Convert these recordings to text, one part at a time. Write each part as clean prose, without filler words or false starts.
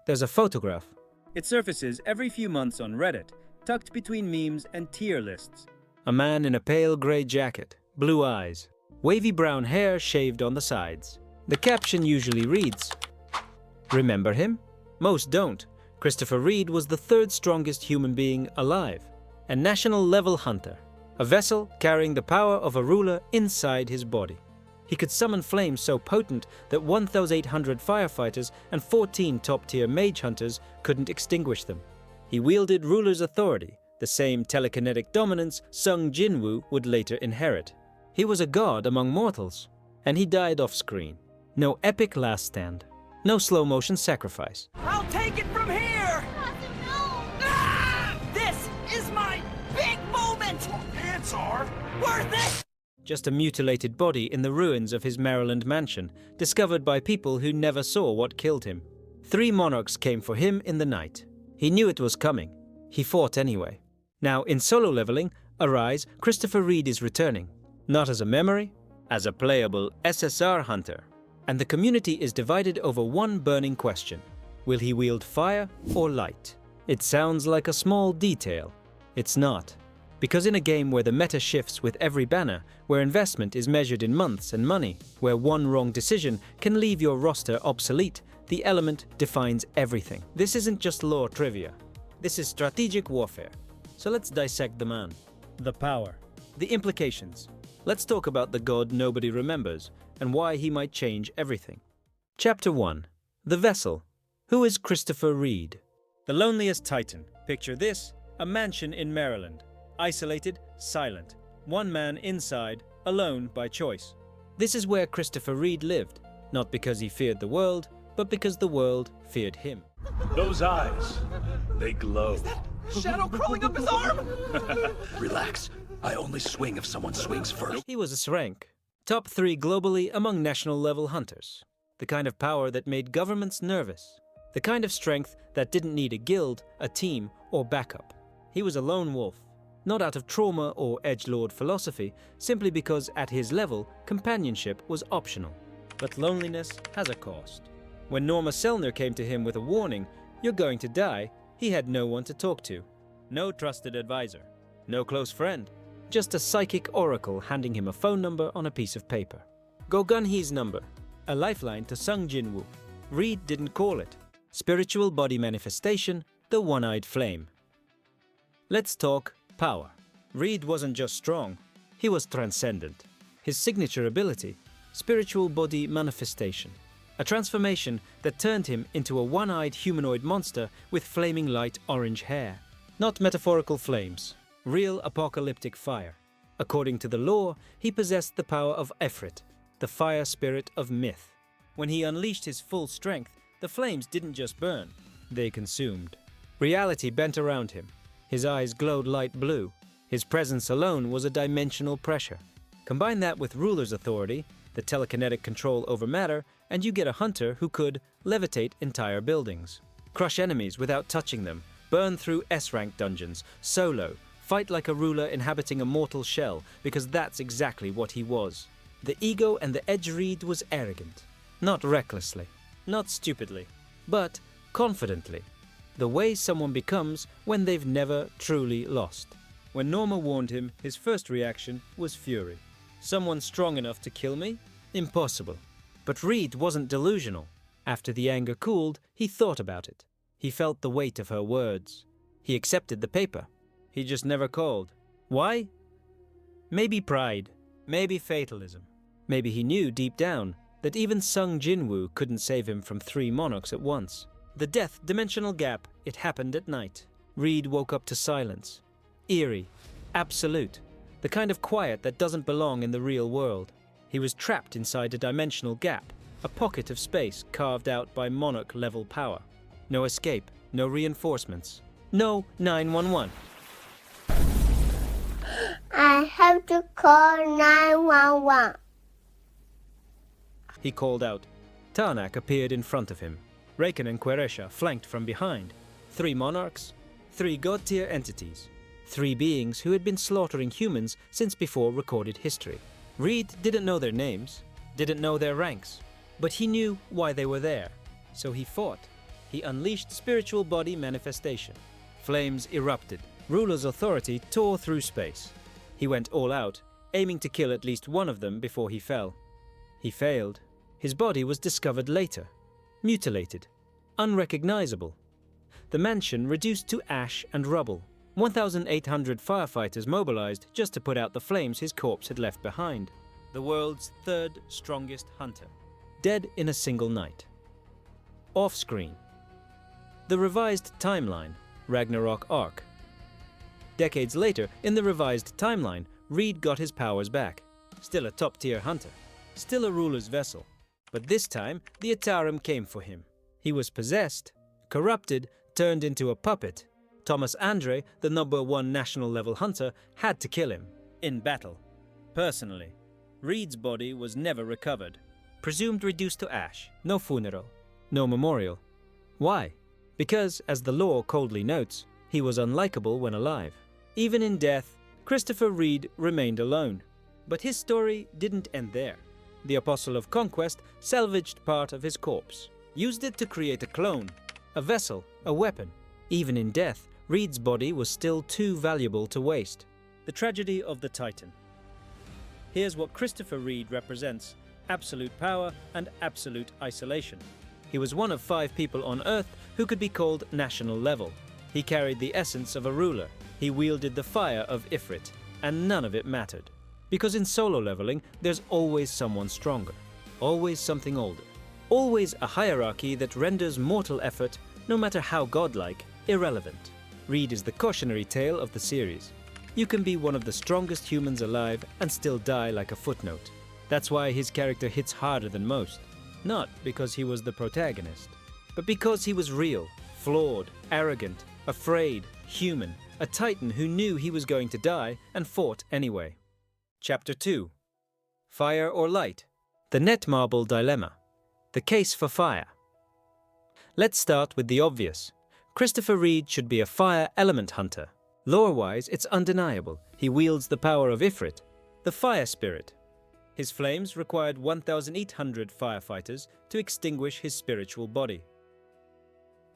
there's a photograph. It surfaces every few months on Reddit, tucked between memes and tier lists. A man in a pale grey jacket, blue eyes, wavy brown hair shaved on the sides. The caption usually reads, "Remember him?" Most don't. Christopher Reid was the third strongest human being alive, a national-level hunter, a vessel carrying the power of a ruler inside his body. He could summon flames so potent that 1,800 firefighters and 14 top-tier mage hunters couldn't extinguish them. He wielded ruler's authority, the same telekinetic dominance Sung Jinwoo would later inherit. He was a god among mortals, and he died off-screen. No epic last stand, no slow-motion sacrifice. I'll take it from here! Ah! This is my big moment! Pants are Worth it! Just a mutilated body in the ruins of his Maryland mansion, discovered by people who never saw what killed him. 3 monarchs came for him in the night. He knew it was coming. He fought anyway. Now, in solo leveling, Arise, Christopher Reid is returning. Not as a memory, as a playable SSR hunter. And the community is divided over one burning question. Will he wield fire or light? It sounds like a small detail. It's not. Because in a game where the meta shifts with every banner, where investment is measured in months and money, where one wrong decision can leave your roster obsolete, the element defines everything. This isn't just lore trivia. This is strategic warfare. So let's dissect the man. The power. The implications. Let's talk about the god nobody remembers and why he might change everything. Chapter 1. The Vessel. Who is Christopher Reid? The loneliest titan. Picture this, a mansion in Maryland. Isolated, silent. One man inside, alone by choice. This is where Christopher Reid lived, not because he feared the world, but because the world feared him. those eyes. They glow. Shadow crawling up his arm? Relax. I only swing if someone swings first. He was a Srank, top 3 globally among national-level hunters. The kind of power that made governments nervous. The kind of strength that didn't need a guild, a team, or backup. He was a lone wolf, not out of trauma or edgelord philosophy, simply because at his level, companionship was optional. But loneliness has a cost. When Norma Selner came to him with a warning, "You're going to die," he had no one to talk to. No trusted advisor. No close friend. Just a psychic oracle handing him a phone number on a piece of paper. Go Gun Hee's number. A lifeline to Sung Jinwoo. Reid didn't call it. Spiritual body manifestation, the one-eyed flame. Let's talk power. Reid wasn't just strong, he was transcendent. His signature ability, spiritual body manifestation. A transformation that turned him into a one-eyed humanoid monster with flaming light orange hair. Not metaphorical flames, real apocalyptic fire. According to the lore, he possessed the power of Efrit, the fire spirit of myth. When he unleashed his full strength, the flames didn't just burn, they consumed. Reality bent around him. His eyes glowed light blue. His presence alone was a dimensional pressure. Combine that with ruler's authority, the telekinetic control over matter, and you get a hunter who could levitate entire buildings, crush enemies without touching them, burn through S-rank dungeons, solo, fight like a ruler inhabiting a mortal shell, because that's exactly what he was. The ego and the edge Reid was arrogant. Not recklessly, not stupidly, but confidently. The way someone becomes when they've never truly lost. When Norma warned him, his first reaction was fury. Someone strong enough to kill me? Impossible. But Reid wasn't delusional. After the anger cooled, he thought about it. He felt the weight of her words. He accepted the paper. He just never called. Why? Maybe pride. Maybe fatalism. Maybe he knew deep down that even Sung Jinwoo couldn't save him from 3 monarchs at once. The death dimensional gap, it happened at night. Reid woke up to silence. Eerie. Absolute. The kind of quiet that doesn't belong in the real world. He was trapped inside a dimensional gap, a pocket of space carved out by monarch-level power. No escape, no reinforcements, no 911. I have to call 911. He called out. Tarnak appeared in front of him. Raken and Queresha flanked from behind. 3 monarchs, 3 god-tier entities. 3 beings who had been slaughtering humans since before recorded history. Reid didn't know their names, didn't know their ranks, but he knew why they were there. So he fought. he unleashed spiritual body manifestation. Flames erupted. Ruler's authority tore through space. He went all out, aiming to kill at least one of them before he fell. He failed. His body was discovered later. Mutilated. Unrecognizable. The mansion reduced to ash and rubble. 1,800 firefighters mobilized just to put out the flames his corpse had left behind. The world's third strongest hunter. Dead in a single night. Off-screen. The revised timeline, Ragnarok arc. Decades later, in the revised timeline, Reed got his powers back. Still a top-tier hunter. Still a ruler's vessel. But this time, the Atarim came for him. He was possessed, corrupted, turned into a puppet. Thomas Andre, the #1 national-level hunter, had to kill him. In battle. Personally. Reed's body was never recovered. Presumed reduced to ash. No funeral. No memorial. Why? Because, as the lore coldly notes, he was unlikable when alive. Even in death, Christopher Reed remained alone. But his story didn't end there. The Apostle of Conquest salvaged part of his corpse. Used it to create a clone. A vessel. A weapon. Even in death, Reed's body was still too valuable to waste. The tragedy of the Titan. Here's what Christopher Reed represents: absolute power and absolute isolation. He was one of 5 people on Earth who could be called national level. He carried the essence of a ruler. He wielded the fire of Ifrit, and none of it mattered. Because in solo leveling, there's always someone stronger. Always something older. Always a hierarchy that renders mortal effort, no matter how godlike, irrelevant. Reed is the cautionary tale of the series. You can be one of the strongest humans alive and still die like a footnote. That's why his character hits harder than most. Not because he was the protagonist, but because he was real, flawed, arrogant, afraid, human, a titan who knew he was going to die and fought anyway. Chapter 2. Fire or Light? The Netmarble-Dilemma. The case for fire. Let's start with the obvious. Christopher Reed should be a fire element hunter. Lore-wise, it's undeniable. He wields the power of Ifrit, the fire spirit. His flames required 1,800 firefighters to extinguish his spiritual body.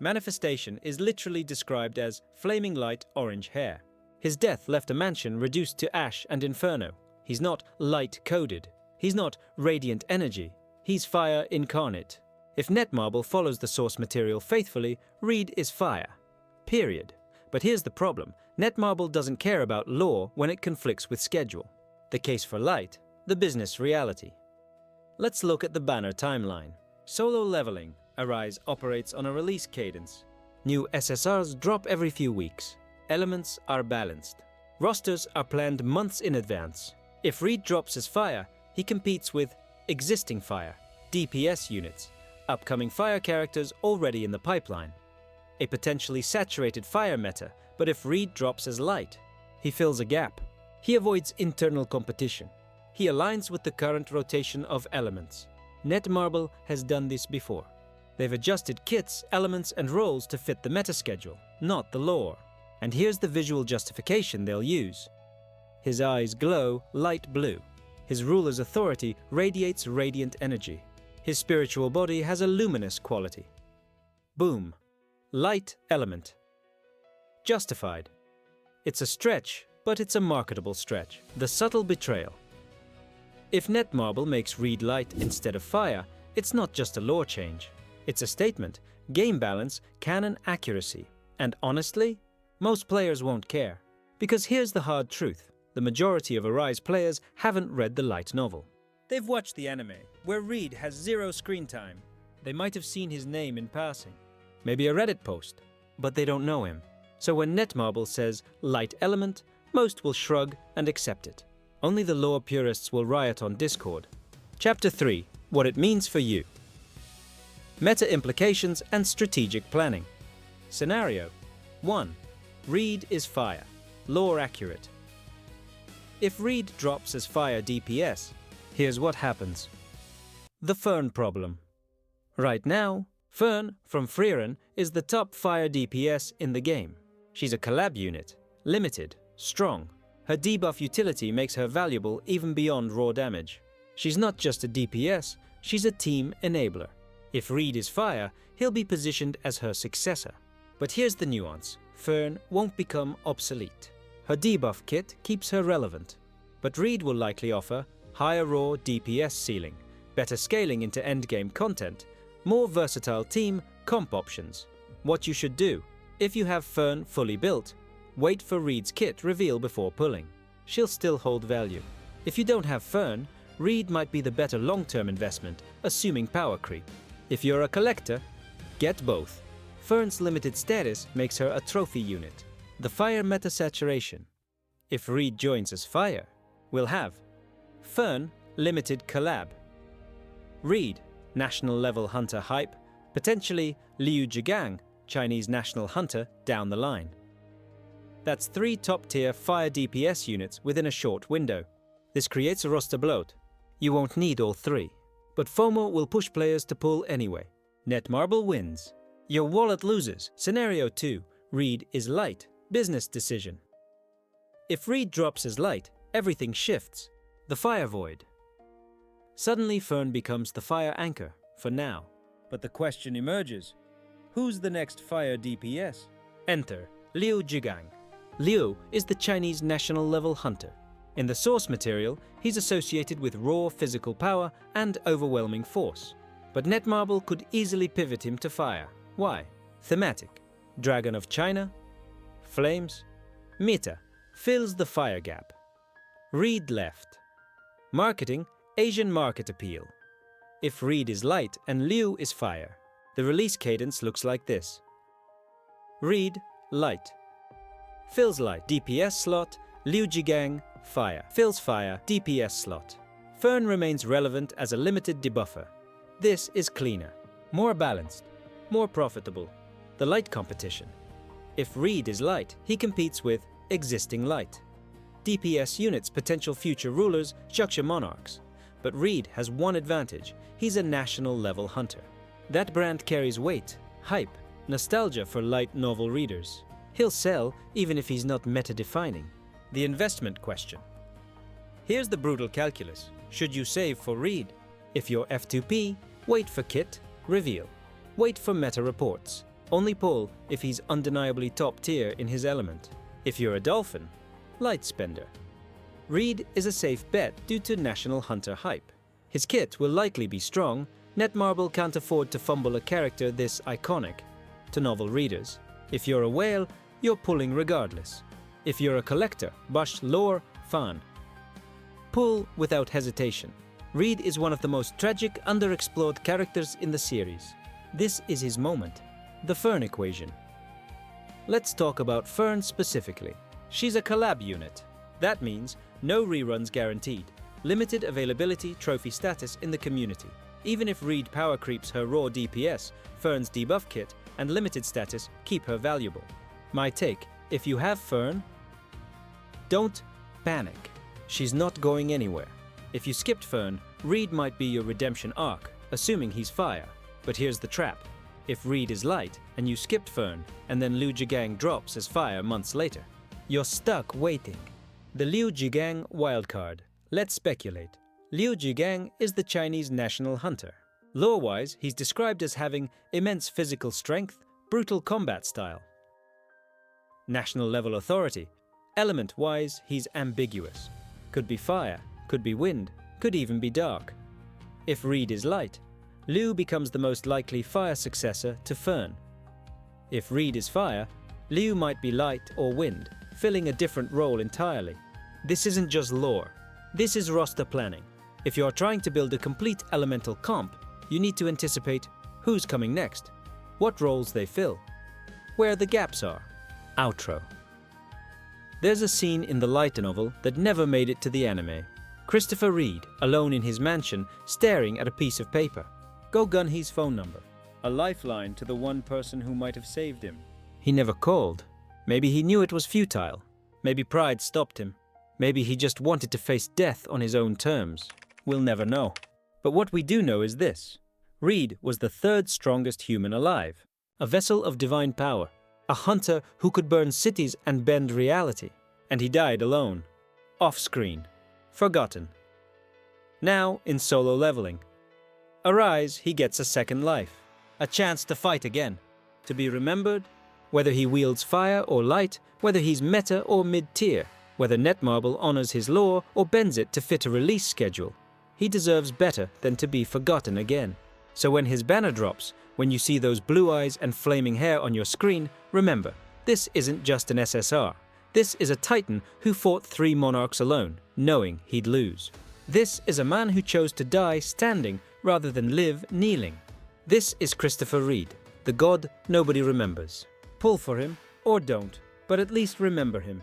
Manifestation is literally described as flaming light orange hair. His death left a mansion reduced to ash and inferno. He's not light-coded. He's not radiant energy. He's fire incarnate. If Netmarble follows the source material faithfully, Reed is fire. Period. But here's the problem. Netmarble doesn't care about lore when it conflicts with schedule. The case for light, the business reality. Let's look at the banner timeline. Solo leveling. Arise operates on a release cadence. New SSRs drop every few weeks. Elements are balanced. Rosters are planned months in advance. If Reed drops his fire, he competes with existing fire, DPS units, upcoming fire characters already in the pipeline. A potentially saturated fire meta, but if Reed drops as light, he fills a gap. He avoids internal competition. He aligns with the current rotation of elements. Netmarble has done this before. They've adjusted kits, elements, and roles to fit the meta schedule, not the lore. And here's the visual justification they'll use. His eyes glow light blue. His ruler's authority radiates radiant energy. His spiritual body has a luminous quality. Boom. Light element. Justified. It's a stretch, but it's a marketable stretch. The subtle betrayal. If Netmarble makes Reed light instead of fire, it's not just a lore change. It's a statement, game balance, canon accuracy. And honestly, most players won't care. Because here's the hard truth. The majority of Arise players haven't read the light novel. They've watched the anime, where Reed has 0 screen time. They might have seen his name in passing. Maybe a Reddit post. But they don't know him. So when Netmarble says light element, most will shrug and accept it. Only the lore purists will riot on Discord. Chapter 3. What it means for you. Meta-Implikations and Strategic Planning. Scenario 1. Reed is fire. Lore accurate. If Reed drops as fire DPS, here's what happens. The Fern problem. Right now, Fern from Frieren is the top fire DPS in the game. She's a collab unit, limited, strong. Her debuff utility makes her valuable even beyond raw damage. She's not just a DPS, she's a team enabler. If Reed is fire, he'll be positioned as her successor. But here's the nuance. Fern won't become obsolete. Her debuff kit keeps her relevant. But Reed will likely offer higher raw DPS ceiling, better scaling into endgame content, more versatile team comp options. What you should do: if you have Fern fully built, wait for Reed's kit reveal before pulling. She'll still hold value. If you don't have Fern, Reed might be the better long-term investment, assuming power creep. If you're a collector, get both. Fern's limited status makes her a trophy unit. The fire meta saturation. If Reed joins as fire, we'll have Fern limited collab, Reed national level hunter hype, potentially Liu Jigang Chinese national hunter down the line. That's 3 top-tier fire DPS units within a short window. This creates a roster bloat. You won't need all 3, but FOMO will push players to pull anyway. Netmarble wins. Your wallet loses. Scenario 2. Reed is light. Business decision. If Reed drops as light, everything shifts. The fire void. Suddenly Fern becomes the fire anchor, for now. But the question emerges, who's the next fire DPS? Enter Liu Jigang. Liu is the Chinese national level hunter. In the source material, he's associated with raw physical power and overwhelming force. But Netmarble could easily pivot him to fire. Why? Thematic. Dragon of China. Flames. Meta fills the fire gap. Reed left. Marketing, Asian market appeal. If Reed is light and Liu is fire, the release cadence looks like this. Reed, light. Fills light, DPS slot. Liu Jigang, fire. Fills fire, DPS slot. Fern remains relevant as a limited debuffer. This is cleaner, more balanced, more profitable. The light competition. If Reed is light, he competes with existing light. DPS units potential future rulers, Chuksha monarchs. But Reed has one advantage. He's a national level hunter. That brand carries weight, hype, nostalgia for light novel readers. He'll sell even if he's not meta-defining. The investment question. Here's the brutal calculus. Should you save for Reed? If you're F2P, wait for kit, reveal. Wait for meta reports. Only pull if he's undeniably top tier in his element. If you're a dolphin, light spender. Reed is a safe bet due to national hunter hype. His kit will likely be strong. Netmarble can't afford to fumble a character this iconic. To novel readers, if you're a whale, you're pulling regardless. If you're a collector, bush lore, fan. Pull without hesitation. Reed is one of the most tragic, underexplored characters in the series. This is his moment. The Fern equation. Let's talk about Fern specifically. She's a collab unit. That means no reruns guaranteed. Limited availability trophy status in the community. Even if Reed power creeps her raw DPS, Fern's debuff kit and limited status keep her valuable. My take, if you have Fern, don't panic. She's not going anywhere. If you skipped Fern, Reed might be your redemption arc, assuming he's fire. But here's the trap. If Reed is light and you skipped Fern and then Liu Jigang drops as fire months later, you're stuck waiting. The Liu Jigang wildcard. Let's speculate. Liu Jigang is the Chinese national hunter. Lore-wise, he's described as having immense physical strength, brutal combat style. National level authority. Element-wise, he's ambiguous. Could be fire, could be wind, could even be dark. If Reed is light, Liu becomes the most likely fire successor to Fern. If Reed is fire, Liu might be light or wind, filling a different role entirely. This isn't just lore. This is roster planning. If you're trying to build a complete elemental comp, you need to anticipate who's coming next, what roles they fill, where the gaps are. Outro. There's a scene in the light novel that never made it to the anime. Christopher Reed, alone in his mansion, staring at a piece of paper. Go gun his phone number. A lifeline to the one person who might have saved him. He never called. Maybe he knew it was futile. Maybe pride stopped him. Maybe he just wanted to face death on his own terms. We'll never know. But what we do know is this. Reed was the third strongest human alive. A vessel of divine power. A hunter who could burn cities and bend reality. And he died alone. Off-screen. Forgotten. Now in solo leveling. Arise, he gets a second life, a chance to fight again, to be remembered, whether he wields fire or light, whether he's meta or mid-tier, whether Netmarble honors his lore or bends it to fit a release schedule. He deserves better than to be forgotten again. So when his banner drops, when you see those blue eyes and flaming hair on your screen, remember, this isn't just an SSR. This is a titan who fought 3 monarchs alone, knowing he'd lose. This is a man who chose to die standing rather than live kneeling. This is Christopher Reed, the god nobody remembers. Pull for him, or don't, but at least remember him.